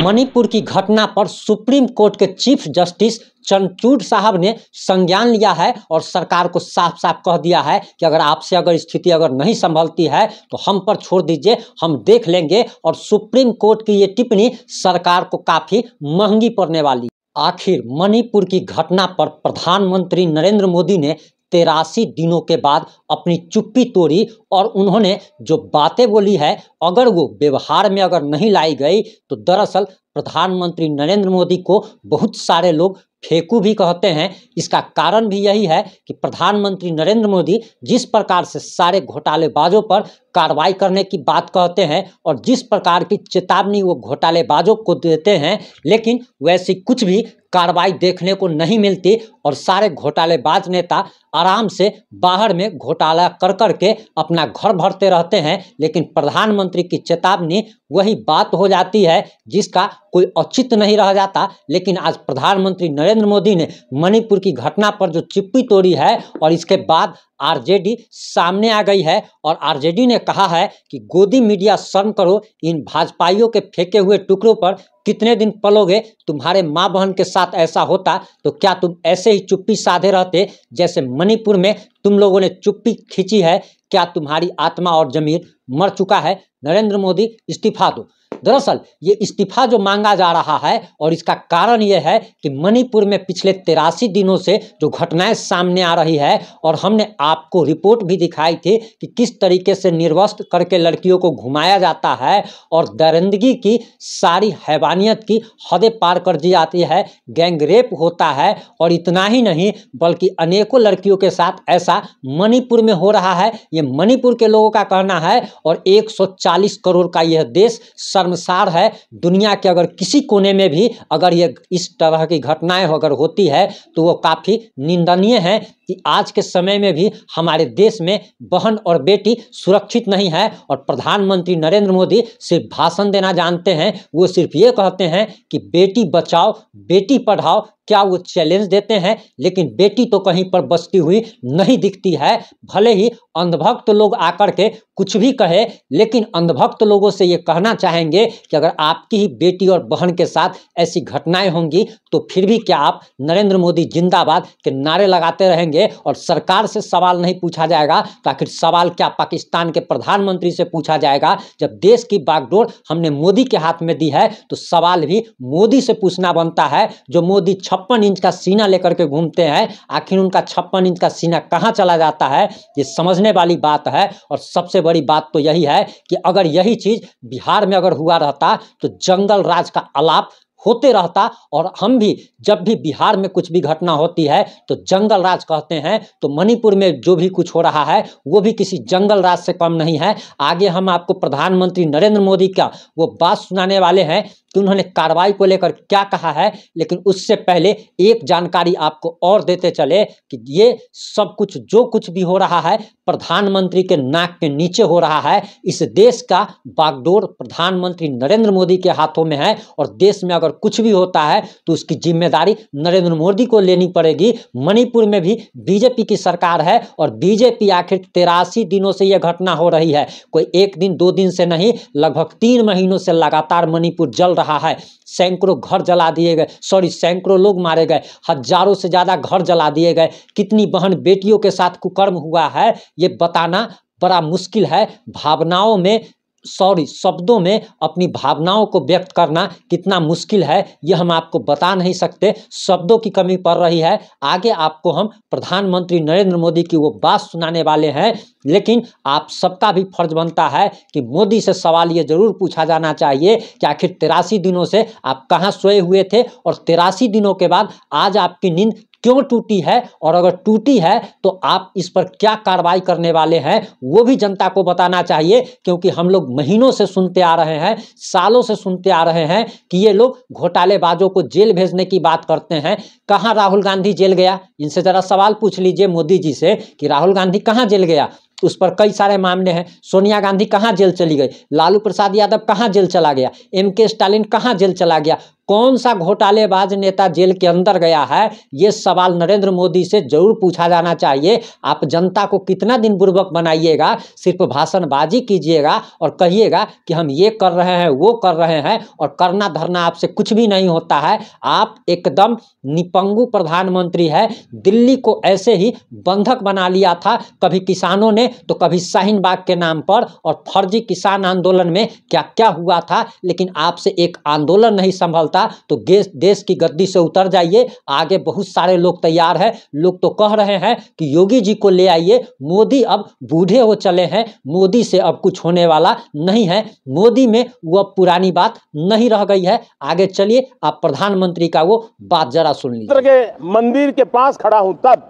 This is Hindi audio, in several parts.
मणिपुर की घटना पर सुप्रीम कोर्ट के चीफ जस्टिस चंद्रचूड़ साहब ने संज्ञान लिया है और सरकार को साफ साफ कह दिया है कि अगर स्थिति नहीं संभलती है तो हम पर छोड़ दीजिए, हम देख लेंगे। और सुप्रीम कोर्ट की ये टिप्पणी सरकार को काफी महंगी पड़ने वाली। आखिर मणिपुर की घटना पर प्रधानमंत्री नरेंद्र मोदी ने 83 दिनों के बाद अपनी चुप्पी तोड़ी और उन्होंने जो बातें बोली है अगर वो व्यवहार में नहीं लाई गई तो दरअसल प्रधानमंत्री नरेंद्र मोदी को बहुत सारे लोग फेंकू भी कहते हैं। इसका कारण भी यही है कि प्रधानमंत्री नरेंद्र मोदी जिस प्रकार से सारे घोटालेबाजों पर कार्रवाई करने की बात कहते हैं और जिस प्रकार की चेतावनी वो घोटालेबाजों को देते हैं, लेकिन वैसी कुछ भी कार्रवाई देखने को नहीं मिलती और सारे घोटालेबाज नेता आराम से बाहर में घोटाला कर करके अपना घर भरते रहते हैं। लेकिन प्रधानमंत्री की चेतावनी वही बात हो जाती है जिसका कोई औचित्य नहीं रह जाता। लेकिन आज प्रधानमंत्री नरेंद्र मोदी ने मणिपुर की घटना पर जो चुप्पी तोड़ी है और इसके बाद आरजेडी सामने आ गई है और आरजेडी ने कहा है कि गोदी मीडिया शर्म करो, इन भाजपाइयों के फेंके हुए टुकड़ों पर कितने दिन पलोगे। तुम्हारे माँ बहन के साथ ऐसा होता तो क्या तुम ऐसे ही चुप्पी साधे रहते जैसे मणिपुर में तुम लोगों ने चुप्पी खींची है? क्या तुम्हारी आत्मा और जमीर मर चुका है? नरेंद्र मोदी इस्तीफा दो। दरअसल ये इस्तीफा जो मांगा जा रहा है और इसका कारण ये है कि मणिपुर में पिछले 83 दिनों से जो घटनाएं सामने आ रही है और हमने आपको रिपोर्ट भी दिखाई थी कि किस तरीके से निर्वस्त्र करके लड़कियों को घुमाया जाता है और दरिंदगी की सारी हैवानियत की हदें पार कर दी जाती है, गैंग रेप होता है। और इतना ही नहीं बल्कि अनेकों लड़कियों के साथ ऐसा मणिपुर में हो रहा है। ये मणिपुर के लोगों का कहना है और 140 करोड़ का यह देश शर्मसार है। दुनिया के अगर किसी कोने में भी अगर ये इस तरह की घटनाएं अगर होती है तो वो काफ़ी निंदनीय है कि आज के समय में भी हमारे देश में बहन और बेटी सुरक्षित नहीं है। और प्रधानमंत्री नरेंद्र मोदी सिर्फ भाषण देना जानते हैं, वो सिर्फ ये कहते हैं कि बेटी बचाओ बेटी पढ़ाओ, क्या वो चैलेंज देते हैं, लेकिन बेटी तो कहीं पर बचती हुई नहीं दिखती है। भले ही अंधभक्त लोग आकर के कुछ भी कहे, लेकिन अंधभक्त लोगों से ये कहना चाहेंगे कि अगर आपकी ही बेटी और बहन के साथ ऐसी घटनाएं होंगी तो फिर भी क्या आप नरेंद्र मोदी जिंदाबाद के नारे लगाते रहेंगे और सरकार से सवाल नहीं पूछा जाएगा? तो आखिर सवाल क्या पाकिस्तान के प्रधानमंत्री से पूछा जाएगा? जब देश की बागडोर हमने मोदी के हाथ में दी है तो सवाल भी मोदी से पूछना बनता है। जो मोदी 56 इंच का सीना लेकर के घूमते हैं, आखिर उनका 56 इंच का सीना कहाँ चला जाता है, ये समझने वाली बात है। और सबसे बड़ी बात तो यही है कि अगर यही चीज बिहार में अगर हुआ रहता तो जंगल राज का आलाप होते रहता। और हम भी जब भी बिहार में कुछ भी घटना होती है तो जंगल राज कहते हैं, तो मणिपुर में जो भी कुछ हो रहा है वो भी किसी जंगल राज से कम नहीं है। आगे हम आपको प्रधानमंत्री नरेंद्र मोदी का वो बात सुनाने वाले हैं कि उन्होंने कार्रवाई को लेकर क्या कहा है। लेकिन उससे पहले एक जानकारी आपको और देते चले कि ये सब कुछ जो कुछ भी हो रहा है प्रधानमंत्री के नाक के नीचे हो रहा है। इस देश का बागडोर प्रधानमंत्री नरेंद्र मोदी के हाथों में है और देश में अगर कुछ भी होता है तो उसकी जिम्मेदारी नरेंद्र मोदी को लेनी पड़ेगी। मणिपुर में भी बीजेपी की सरकार है और बीजेपी आखिर 83 दिनों से यह घटना हो रही है, कोई एक दिन दो दिन से नहीं, लगभग 3 महीनों से लगातार मणिपुर जल रहा है। सैकड़ों घर जला दिए गए, सैकड़ों लोग मारे गए, हजारों से ज्यादा घर जला दिए गए। कितनी बहन बेटियों के साथ कुकर्म हुआ है ये बताना बड़ा मुश्किल है। भावनाओं में शब्दों में अपनी भावनाओं को व्यक्त करना कितना मुश्किल है ये हम आपको बता नहीं सकते, शब्दों की कमी पड़ रही है। आगे आपको हम प्रधानमंत्री नरेंद्र मोदी की वो बात सुनाने वाले हैं, लेकिन आप सबका भी फर्ज बनता है कि मोदी से सवाल ये जरूर पूछा जाना चाहिए कि आखिर 83 दिनों से आप कहाँ सोए हुए थे और 83 दिनों के बाद आज आपकी नींद क्यों टूटी है, और अगर टूटी है तो आप इस पर क्या कार्रवाई करने वाले हैं वो भी जनता को बताना चाहिए। क्योंकि हम लोग महीनों से सुनते आ रहे हैं, सालों से सुनते आ रहे हैं कि ये लोग घोटालेबाजों को जेल भेजने की बात करते हैं। कहाँ राहुल गांधी जेल गया? इनसे जरा सवाल पूछ लीजिए मोदी जी से कि राहुल गांधी कहाँ जेल गया। उस पर कई सारे मामले हैं। सोनिया गांधी कहाँ जेल चली गई, लालू प्रसाद यादव कहाँ जेल चला गया, MK स्टालिन कहाँ जेल चला गया, कौन सा घोटालेबाज नेता जेल के अंदर गया है, ये सवाल नरेंद्र मोदी से जरूर पूछा जाना चाहिए। आप जनता को कितना दिन बुर्बक बनाइएगा, सिर्फ भाषणबाजी कीजिएगा और कहिएगा कि हम ये कर रहे हैं, वो कर रहे हैं, और करना धरना आपसे कुछ भी नहीं होता है। आप एकदम निपंगु प्रधानमंत्री है। दिल्ली को ऐसे ही बंधक बना लिया था, कभी किसानों ने तो कभी शाहीन बाग के नाम पर, और फर्जी किसान आंदोलन में क्या क्या हुआ था। लेकिन आपसे एक आंदोलन नहीं संभलता, तो देश की गद्दी से उतर जाइए। आगे बहुत सारे लोग तैयार हैं। लोग तो कह रहे हैं कि योगी जी को ले आइए, मोदी अब बूढ़े हो चले हैं, मोदी से अब कुछ होने वाला नहीं है, मोदी में वो अब पुरानी बात नहीं रह गई है। आगे चलिए, आप प्रधानमंत्री का वो बात जरा सुन लीजिए। के मंदिर के पास खड़ा हूं तब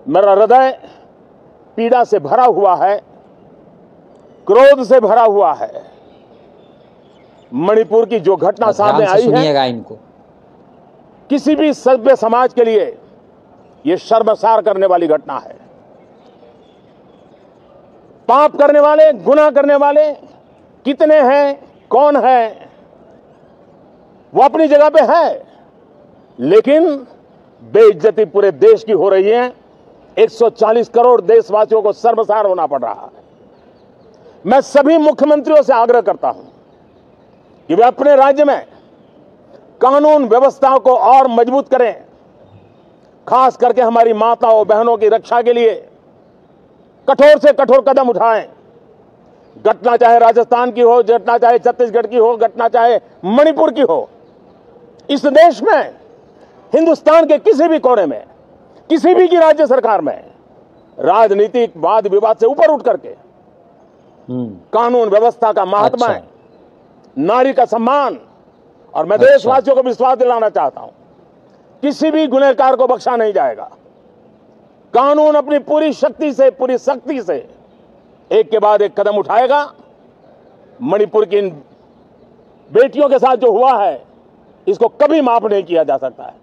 मेरा हृदय पीड़ा से भरा हुआ है, क्रोध से भरा हुआ है। मणिपुर की जो घटना सामने आई है, इनको किसी भी सभ्य समाज के लिए यह शर्मसार करने वाली घटना है। पाप करने वाले, गुनाह करने वाले कितने हैं, कौन है, वो अपनी जगह पे है, लेकिन बेइज्जती पूरे देश की हो रही है। 140 करोड़ देशवासियों को शर्मसार होना पड़ रहा है। मैं सभी मुख्यमंत्रियों से आग्रह करता हूं कि वे अपने राज्य में कानून व्यवस्था को और मजबूत करें, खास करके हमारी माताओं बहनों की रक्षा के लिए कठोर से कठोर कदम उठाएं। घटना चाहे राजस्थान की हो, घटना चाहे छत्तीसगढ़ की हो, घटना चाहे मणिपुर की हो, इस देश में, हिंदुस्तान के किसी भी कोने में, किसी भी की राज्य सरकार में राजनीतिक वाद विवाद से ऊपर उठ करके कानून व्यवस्था का महात्मा है, नारी का सम्मान, और मैं देशवासियों को विश्वास दिलाना चाहता हूं, किसी भी गुनहगार को बख्शा नहीं जाएगा। कानून अपनी पूरी शक्ति से, पूरी सख्ती से एक के बाद एक कदम उठाएगा। मणिपुर की इन बेटियों के साथ जो हुआ है, इसको कभी माफ नहीं किया जा सकता है।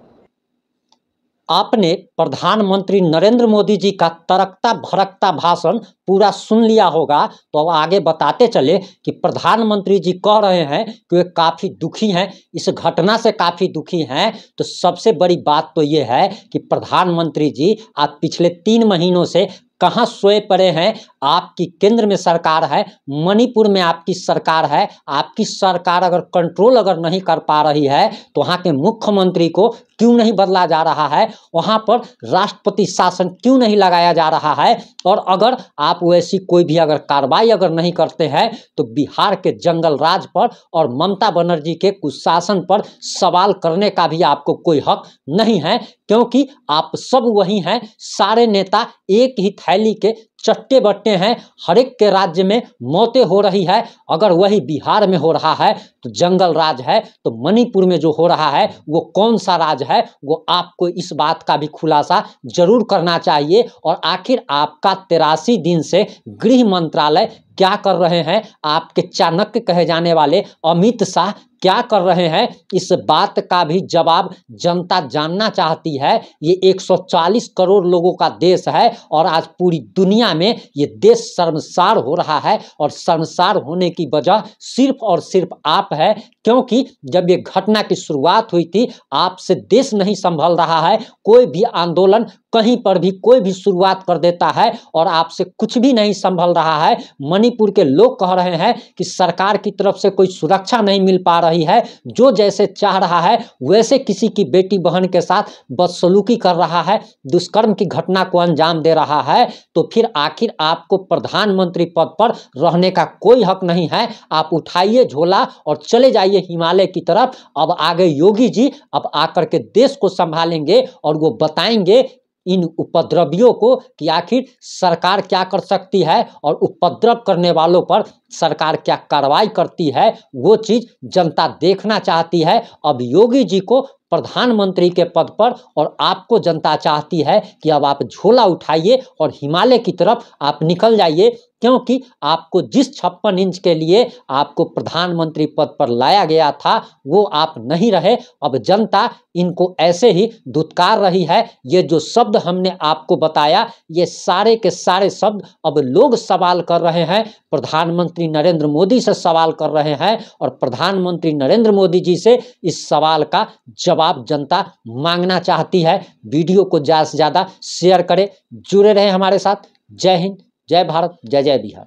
आपने प्रधानमंत्री नरेंद्र मोदी जी का तड़कता भड़कता भाषण पूरा सुन लिया होगा, तो अब आगे बताते चले कि प्रधानमंत्री जी कह रहे हैं कि वे काफ़ी दुखी हैं, इस घटना से काफ़ी दुखी हैं। तो सबसे बड़ी बात तो ये है कि प्रधानमंत्री जी आप पिछले 3 महीनों से कहाँ सोए पड़े हैं। आपकी केंद्र में सरकार है, मणिपुर में आपकी सरकार है। आपकी सरकार अगर कंट्रोल अगर नहीं कर पा रही है, तो वहाँ के मुख्यमंत्री को क्यों नहीं बदला जा रहा है, वहाँ पर राष्ट्रपति शासन क्यों नहीं लगाया जा रहा है। और अगर आप वैसी कोई भी अगर कार्रवाई अगर नहीं करते हैं, तो बिहार के जंगल राज पर और ममता बनर्जी के कुशासन पर सवाल करने का भी आपको कोई हक नहीं है, क्योंकि आप सब वही हैं। सारे नेता एक ही थैली के चट्टे बट्टे हैं। हर एक के राज्य में मौतें हो रही है। अगर वही बिहार में हो रहा है तो जंगल राज है, तो मणिपुर में जो हो रहा है वो कौन सा राज है, वो आपको इस बात का भी खुलासा जरूर करना चाहिए। और आखिर आपका 83 दिन से गृह मंत्रालय क्या कर रहे हैं, आपके चाणक्य कहे जाने वाले अमित शाह क्या कर रहे हैं, इस बात का भी जवाब जनता जानना चाहती है। ये 140 करोड़ लोगों का देश है, और आज पूरी दुनिया में ये देश शर्मसार हो रहा है। और शर्मसार होने की वजह सिर्फ और सिर्फ आप है, क्योंकि जब ये घटना की शुरुआत हुई थी, आपसे देश नहीं संभल रहा है। कोई भी आंदोलन कहीं पर भी कोई भी शुरुआत कर देता है और आपसे कुछ भी नहीं संभल रहा है। मणिपुर के लोग कह रहे हैं कि सरकार की तरफ से कोई सुरक्षा नहीं मिल पा रही है, जो जैसे चाह रहा है वैसे किसी की बेटी बहन के साथ बदसलूकी कर रहा है, दुष्कर्म की घटना को अंजाम दे रहा है। तो फिर आखिर आपको प्रधानमंत्री पद पर रहने का कोई हक नहीं है। आप उठाइए झोला और चले जाइए हिमालय की तरफ। अब आगे योगी जी अब आकर के देश को संभालेंगे और वो बताएंगे इन उपद्रवियों को कि आखिर सरकार क्या कर सकती है और उपद्रव करने वालों पर सरकार क्या कार्रवाई करती है। वो चीज़ जनता देखना चाहती है। अब योगी जी को प्रधानमंत्री के पद पर, और आपको जनता चाहती है कि अब आप झोला उठाइए और हिमालय की तरफ आप निकल जाइए। क्योंकि आपको जिस 56 इंच के लिए आपको प्रधानमंत्री पद पर लाया गया था वो आप नहीं रहे। अब जनता इनको ऐसे ही दुत्कार रही है। ये जो शब्द हमने आपको बताया, ये सारे के सारे शब्द अब लोग सवाल कर रहे हैं, प्रधानमंत्री नरेंद्र मोदी से सवाल कर रहे हैं और प्रधानमंत्री नरेंद्र मोदी जी से इस सवाल का जवाब जनता मांगना चाहती है। वीडियो को ज़्यादा से ज़्यादा शेयर करें, जुड़े रहें हमारे साथ। जय हिंद, जय भारत, जय जय बिहार।